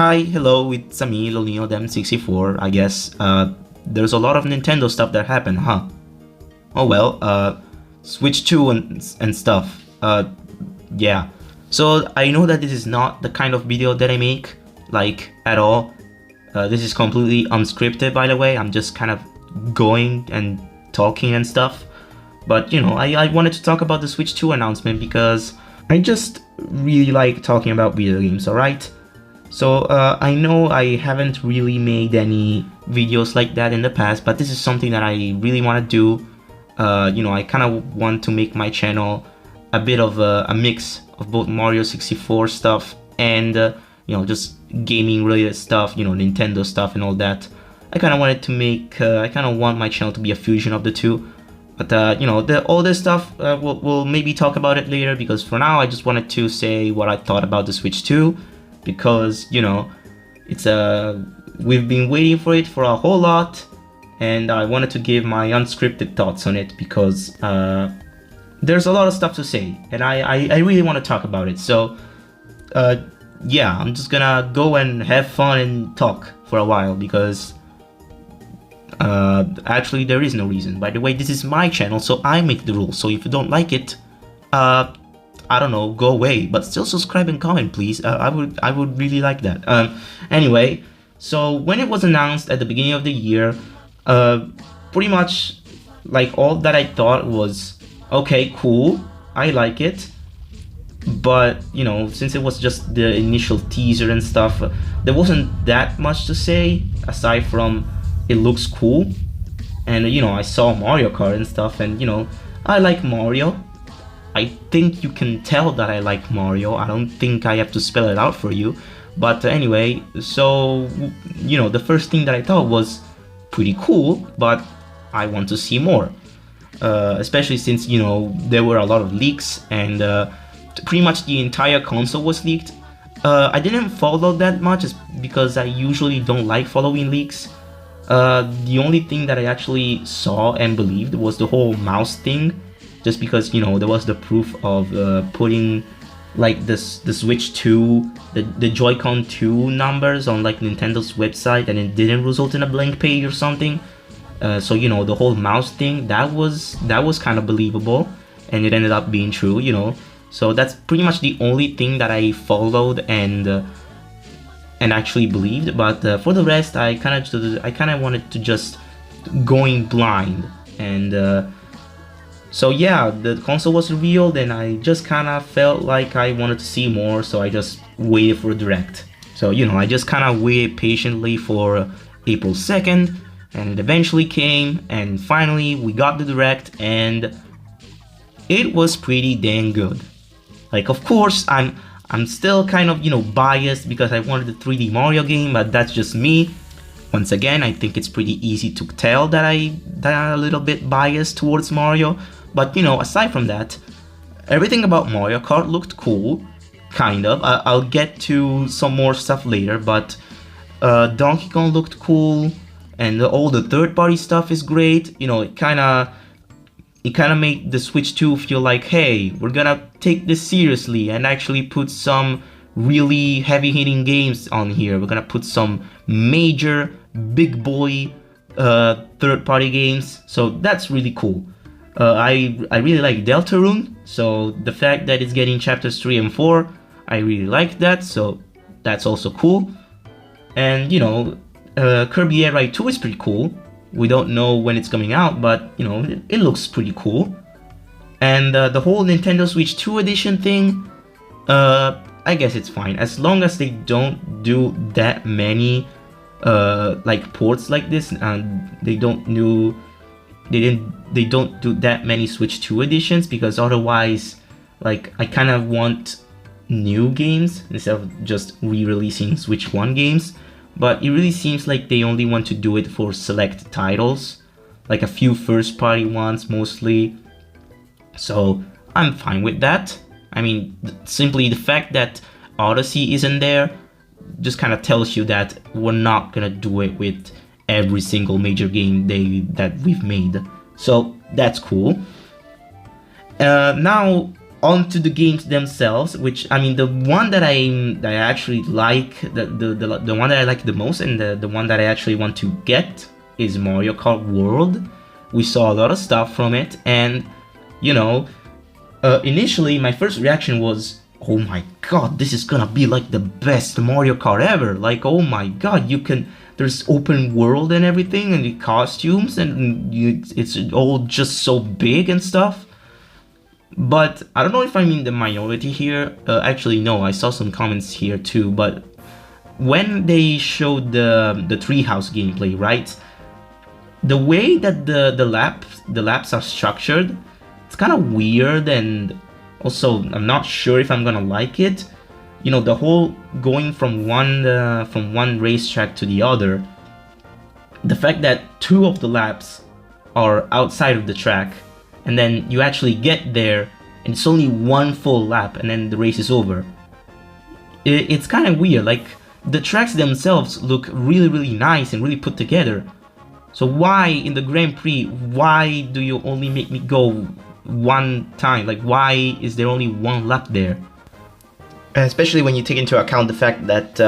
Hi, hello, it's me, LeonDem64. I guess there's a lot of Nintendo stuff that happened, huh? Oh well, Switch 2 and stuff. Yeah. So I know that this is not the kind of video that I make, like, at all. This is completely unscripted, by the way. I'm just kind of going and talking and stuff. But, you know, I wanted to talk about the Switch 2 announcement because I just really like talking about video games, alright? So I know I haven't really made any videos like that in the past, but this is something that I really want to do. You know, I kind of want to make my channel a bit of a mix of both Mario 64 stuff and, you know, just gaming related stuff, you know, Nintendo stuff and all that. I kind of wanted to make, I kind of want my channel to be a fusion of the two. But, you know, all this stuff, we'll maybe talk about it later, because for now I just wanted to say what I thought about the Switch 2. Because, you know, it's we've been waiting for it for a whole lot, and I wanted to give my unscripted thoughts on it because there's a lot of stuff to say, and I really want to talk about it. So yeah, I'm just gonna go and have fun and talk for a while, because actually there is no reason. By the way, this is my channel, so I make the rules. So if you don't like it, I don't know, go away, but still subscribe and comment, please. I would really like that. Anyway, so when it was announced at the beginning of the year, pretty much like all that I thought was, okay, cool, I like it. But, you know, since it was just the initial teaser and stuff, there wasn't that much to say aside from it looks cool. And, you know, I saw Mario Kart and stuff, and, you know, I like Mario. I think you can tell that I like Mario. I don't think I have to spell it out for you. But anyway, so, you know, the first thing that I thought was pretty cool, but I want to see more. Especially since, you know, there were a lot of leaks, and pretty much the entire console was leaked. I didn't follow that much because I usually don't like following leaks. The only thing that I actually saw and believed was the whole mouse thing. Just because, you know, there was the proof of putting like the Switch 2, the Joy-Con 2 numbers on like Nintendo's website, and it didn't result in a blank page or something. So, you know, the whole mouse thing, that was kind of believable, and it ended up being true, you know. So that's pretty much the only thing that I followed and actually believed. But for the rest, I kind of wanted to just going blind. And so yeah, the console was revealed, and I just kind of felt like I wanted to see more, so I just waited for a direct. So, you know, I just kind of waited patiently for April 2nd, and it eventually came, and finally we got the direct, and it was pretty dang good. Like, of course, I'm still kind of, you know, biased because I wanted the 3D Mario game, but that's just me. Once again, I think it's pretty easy to tell that I'm a little bit biased towards Mario. But, you know, aside from that, everything about Mario Kart looked cool, kind of. I'll get to some more stuff later, but Donkey Kong looked cool, and all the third-party stuff is great. You know, it kind of made the Switch 2 feel like, hey, we're gonna take this seriously and actually put some really heavy-hitting games on here. We're gonna put some major, big boy third-party games, so that's really cool. I really like Deltarune, so the fact that it's getting chapters 3 and 4, I really like that, so that's also cool. And, you know, Kirby Air Ride 2 is pretty cool. We don't know when it's coming out, but, you know, it looks pretty cool. And the whole Nintendo Switch 2 edition thing, I guess it's fine, as long as they don't do that many like ports like this, and they don't do that many Switch 2 editions, because otherwise, like, I kind of want new games instead of just re-releasing Switch 1 games. But it really seems like they only want to do it for select titles, like a few first-party ones mostly. So I'm fine with that. I mean, simply the fact that Odyssey isn't there just kind of tells you that we're not gonna do it with every single major game that we've made. So that's cool. Now, onto the games themselves, which I mean, the one that I actually like, the one that I like the most, and the one that I actually want to get is Mario Kart World. We saw a lot of stuff from it, and you know, initially my first reaction was, oh my god, this is gonna be like the best Mario Kart ever. Like, oh my god, there's open world and everything, and the costumes, and it's all just so big and stuff. But I don't know if I'm in the minority here. Actually, no, I saw some comments here too. But when they showed the treehouse gameplay, right? The way that the laps are structured, it's kind of weird, and also I'm not sure if I'm gonna like it. You know, the whole going from one racetrack to the other. The fact that 2 of the laps are outside of the track, and then you actually get there and it's only 1 full lap and then the race is over. It's kind of weird. Like, the tracks themselves look really nice and really put together. So why in the Grand Prix, why do you only make me go 1 time? Like, why is there only 1 lap there? Especially when you take into account the fact that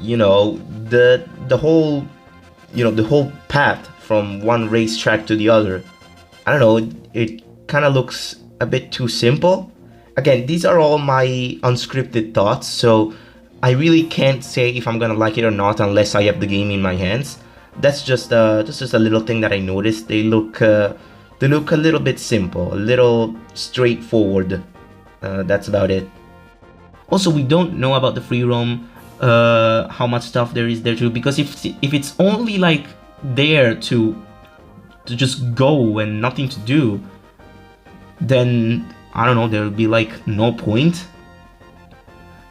you know, the whole path from one racetrack to the other, I don't know, it kind of looks a bit too simple. Again, these are all my unscripted thoughts, so I really can't say if I'm gonna like it or not unless I have the game in my hands. That's just a little thing that I noticed. They look a little bit simple, a little straightforward. That's about it. Also, we don't know about the free roam, how much stuff there is there too, because if it's only like there to just go and nothing to do, then I don't know, there'll be like no point.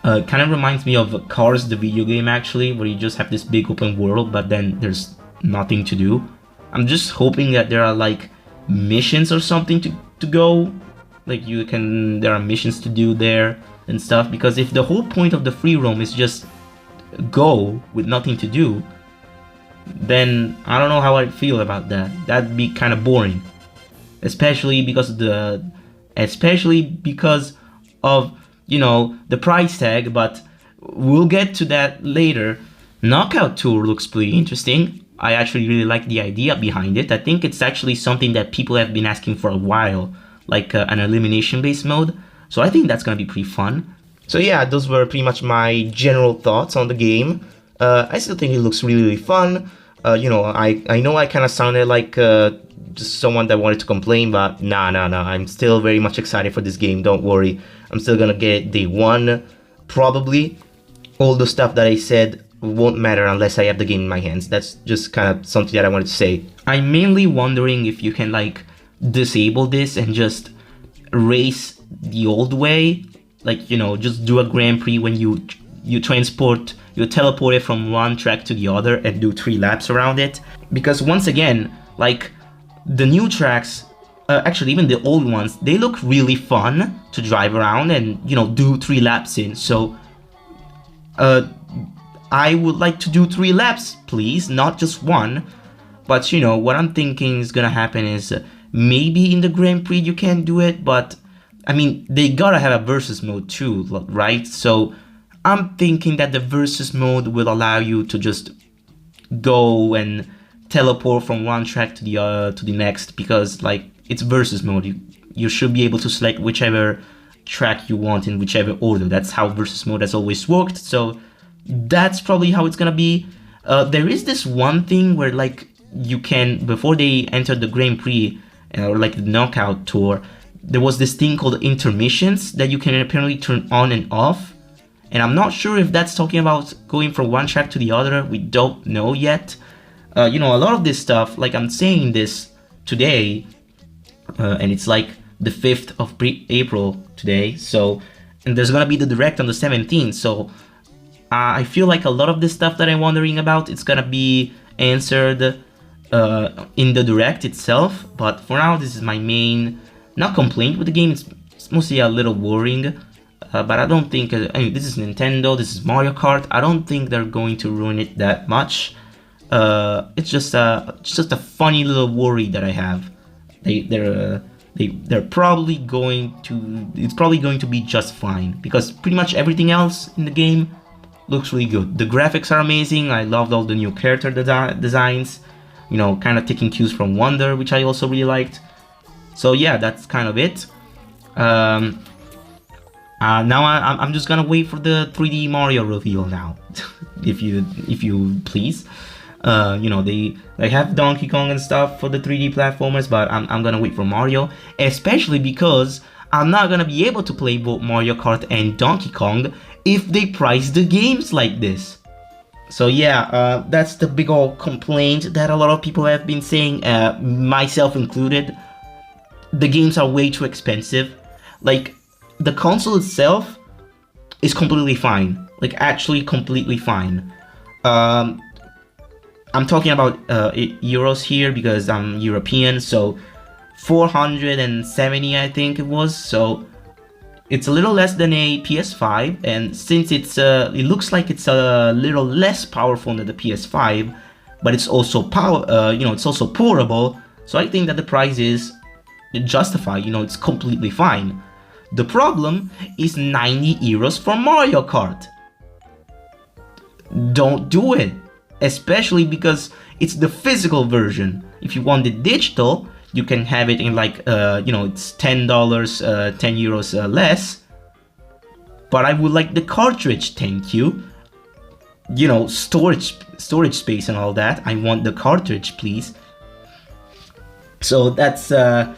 Kind of reminds me of Cars, the video game, actually, where you just have this big open world, but then there's nothing to do. I'm just hoping that there are like missions or something to go, like there are missions to do there and stuff, because if the whole point of the free roam is just go with nothing to do, then I don't know how I feel about that. That'd be kind of boring, especially because of, you know, the price tag. But we'll get to that later. Knockout Tour looks pretty interesting. I actually really like the idea behind it. I think it's actually something that people have been asking for a while, like an elimination based mode. So I think that's gonna be pretty fun. So yeah, those were pretty much my general thoughts on the game. I still think it looks really fun. You know, I know I kind of sounded like just someone that wanted to complain, but nah. I'm still very much excited for this game. Don't worry. I'm still gonna get it day 1, probably. All the stuff that I said won't matter unless I have the game in my hands. That's just kind of something that I wanted to say. I'm mainly wondering if you can like disable this and just race the old way. Like, you know, just do a Grand Prix when you teleport it from one track to the other and do 3 laps around it. Because once again, like, the new tracks, actually even the old ones, they look really fun to drive around and, you know, do 3 laps in. So I would like to do 3 laps, please, not just 1. But, you know, what I'm thinking is gonna happen is maybe in the Grand Prix you can do it, but I mean, they gotta have a versus mode too, right? So I'm thinking that the versus mode will allow you to just go and teleport from one track to the next, because like it's versus mode. You should be able to select whichever track you want in whichever order. That's how versus mode has always worked. So that's probably how it's gonna be. There is this one thing where like you can, before they enter the Grand Prix or like the Knockout Tour, there was this thing called intermissions that you can apparently turn on and off. And I'm not sure if that's talking about going from one track to the other. We don't know yet. You know, a lot of this stuff, like I'm saying this today, and it's like the 5th of April today. So, and there's gonna be the direct on the 17th. So I feel like a lot of this stuff that I'm wondering about, it's gonna be answered in the direct itself. But for now, this is my main, not complaint with the game, it's mostly a little worrying. But I don't think, I mean, this is Nintendo, this is Mario Kart, I don't think they're going to ruin it that much. It's just a funny little worry that I have. They're probably going to, it's probably going to be just fine, because pretty much everything else in the game looks really good. The graphics are amazing. I loved all the new character designs, you know, kind of taking cues from Wonder, which I also really liked. So yeah, that's kind of it. Now I'm just gonna wait for the 3D Mario reveal now, if you please. You know, they have Donkey Kong and stuff for the 3D platformers, but I'm gonna wait for Mario, especially because I'm not gonna be able to play both Mario Kart and Donkey Kong if they price the games like this. So yeah, that's the big old complaint that a lot of people have been saying, myself included. The games are way too expensive. Like, the console itself is completely fine, like actually completely fine. I'm talking about euros here because I'm European, so 470 I think it was, so it's a little less than a PS5, and since it looks like it's a little less powerful than the PS5, but it's also it's also portable, so I think that the price is justified, you know, it's completely fine. The problem is 90 euros for Mario Kart. Don't do it, especially because it's the physical version. If you want the digital, you can have it in like it's $10, 10 euros less. But I would like the cartridge, thank you. You know, storage space and all that. I want the cartridge, please. So that's a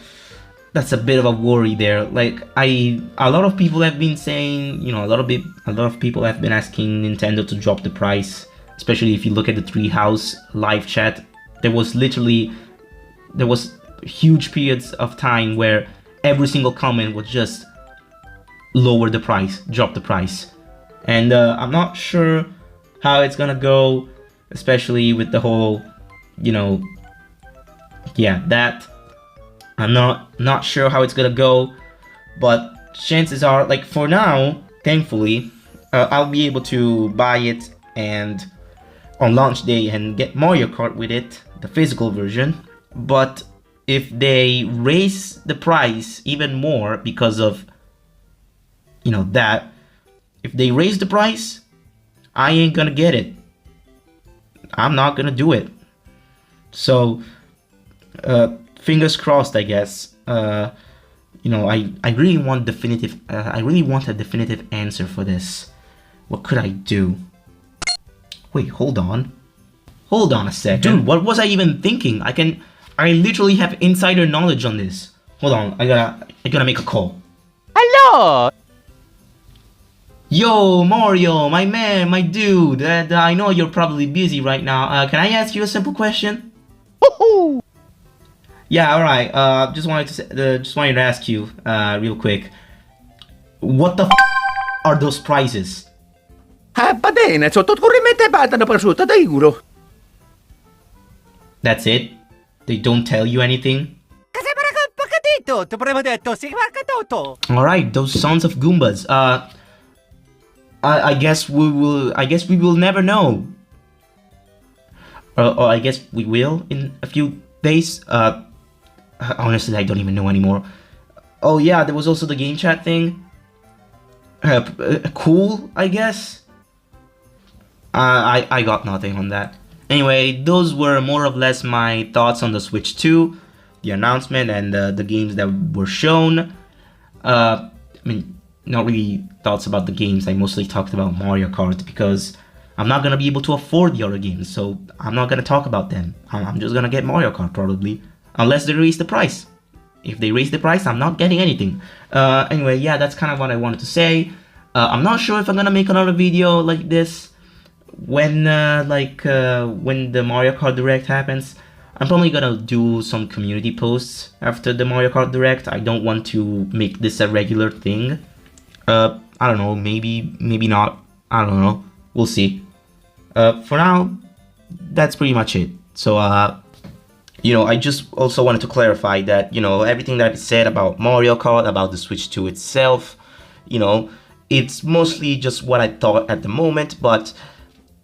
bit of a worry there. Like, a lot of people have been saying, you know, a lot of people have been asking Nintendo to drop the price, especially if you look at the Treehouse live chat. There was huge periods of time where every single comment was just lower the price, drop the price. And I'm not sure how it's gonna go, especially with the whole, you know, yeah, that. I'm not sure how it's gonna go, but chances are, like, for now, thankfully, I'll be able to buy it and on launch day and get Mario Kart with it, the physical version. But if they raise the price even more because of, you know, that, if they raise the price, I ain't gonna get it. I'm not gonna do it. So, fingers crossed, I guess. You know, I really want definitive. I really want a definitive answer for this. What could I do? Wait, hold on a second. Dude, what was I even thinking? I literally have insider knowledge on this. Hold on, I gotta make a call. Hello. Yo, Mario, my man, my dude. I know you're probably busy right now. Can I ask you a simple question? Woohoo! Yeah, all right. Just wanted to ask you, real quick. What the are those prizes? Va bene, sottocorrente batano prosciutto da euro. That's it? They don't tell you anything? All right, those sons of Goombas. I guess we will never know. Or I guess we will in a few days. Honestly, I don't even know anymore. Oh yeah, there was also the game chat thing. Cool, I guess. I got nothing on that. Anyway, those were more or less my thoughts on the Switch 2, the announcement, and the games that were shown. I mean, not really thoughts about the games. I mostly talked about Mario Kart because I'm not gonna be able to afford the other games, so I'm not gonna talk about them. I'm just gonna get Mario Kart probably. Unless they raise the price. If they raise the price, I'm not getting anything. Anyway, yeah, that's kind of what I wanted to say. I'm not sure if I'm gonna make another video like this when the Mario Kart Direct happens. I'm probably gonna do some community posts after the Mario Kart Direct. I don't want to make this a regular thing. I don't know, maybe not. I don't know. We'll see. For now, that's pretty much it. So, you know, I just also wanted to clarify that, you know, everything that is said about Mario Kart, about the Switch 2 itself, you know, it's mostly just what I thought at the moment, but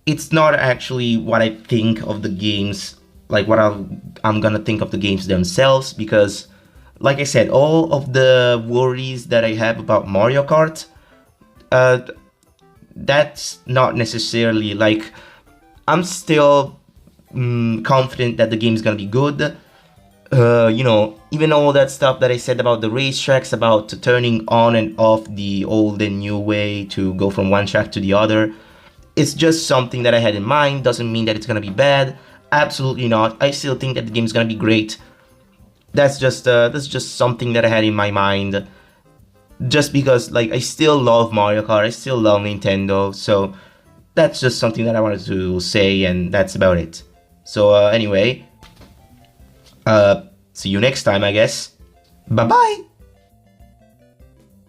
it's not actually what I think of the games, like what I'm gonna think of the games themselves, because like I said, all of the worries that I have about Mario Kart, that's not necessarily like, I'm still confident that the game is gonna be good. You know, even all that stuff that I said about the racetracks, about turning on and off the old and new way to go from one track to the other, it's just something that I had in mind. Doesn't mean that it's gonna be bad. Absolutely not. I still think that the game is gonna be great. That's just something that I had in my mind. Just because, like, I still love Mario Kart, I still love Nintendo, so that's just something that I wanted to say, and that's about it. So anyway, see you next time, I guess. Bye bye.